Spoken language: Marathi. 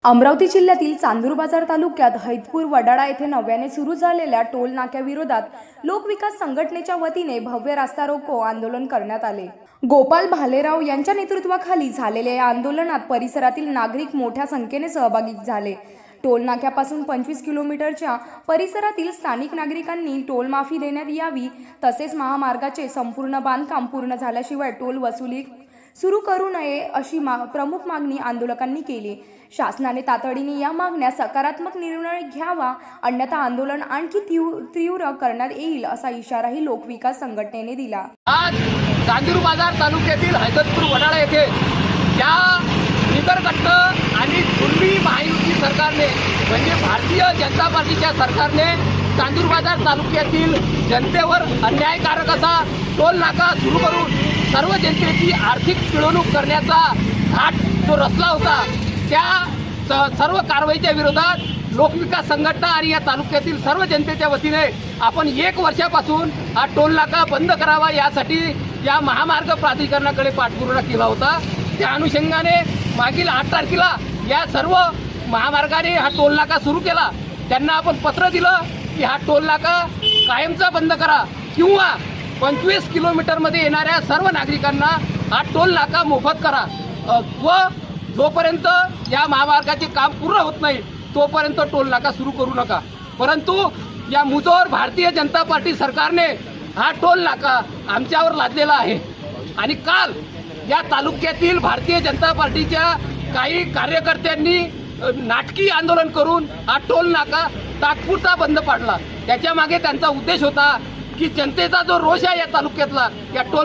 अमरावती जिल्ह्यातील चांदूर बाजार तालुक्यात हैदपूर वडाळा येथे नव्याने सुरू झालेल्या टोल नाक्याविरोधात लोकविकास संघटनेच्या वतीने भव्य रास्ता रोको आंदोलन करण्यात आले। गोपाल भालेराव यांच्या नेतृत्वाखाली झालेल्या या आंदोलनात परिसरातील नागरिक मोठ्या संख्येने सहभागी झाले। टोल नाक्यापासून 25 किलोमीटरच्या परिसरातील स्थानिक नागरिकांनी टोल माफी देण्यात यावी, तसेच महामार्गाचे संपूर्ण बांधकाम पूर्ण झाल्याशिवाय टोल वसुली सुरू करू नये अशी प्रमुख मागणी आंदोलकांनी केली। शासनाने तातडीने या मागण्या सकारात्मक निर्णय घ्यावा, अन्यथा आंदोलन आणखी तीव्र करण्यात येईल असा इशाराही लोकविकास संघटनेने दिला। आज चांदूर बाजार तालुक्यातील हैदपूर वडाळा येथे या निकरकट्ट आणि जुलमी महायुती सरकारने म्हणजे भारतीय जनता पार्टीच्या सरकारने चांदूर बाजार तालुक्यातील जनतेवर अन्यायकारक असा टोल नाका सुरू करून सर्व जनतेची आर्थिक पिळवणूक करण्याचा घाट जो रचला होता, त्या सर्व कारवाईच्या विरोधात लोकविकास संघटना आणि या तालुक्यातील सर्व जनतेच्या वतीने आपण 1 वर्षापासून हा टोल नाका बंद करावा यासाठी या महामार्ग प्राधिकरणाकडे पाठपुरावा केला होता। त्या अनुषंगाने मागील 8 तारखेला या सर्व महामार्गाने हा टोल नाका सुरू केला। त्यांना आपण पत्र दिलं की हा टोल नाका कायमचा बंद करा किंवा 25 किलोमीटरमध्ये येणाऱ्या सर्व नागरिकांना हा टोल नाका मोफत करा व जोपर्यंत या महामार्गाचे काम पूर्ण होत नाही तोपर्यंत टोल नाका सुरू करू नका। परंतु या मुजोर भारतीय जनता पार्टी सरकारने हा टोल नाका आमच्यावर लादलेला आहे आणि काल या तालुक्यातील भारतीय जनता पार्टीच्या काही कार्यकर्त्यांनी नाटकी आंदोलन करून हा टोल नाका तात्पुरता बंद पाडला। त्याच्या मागे त्यांचा उद्देश होता की जनतेचा जो रोष आहे या तालुक्यातला या टोल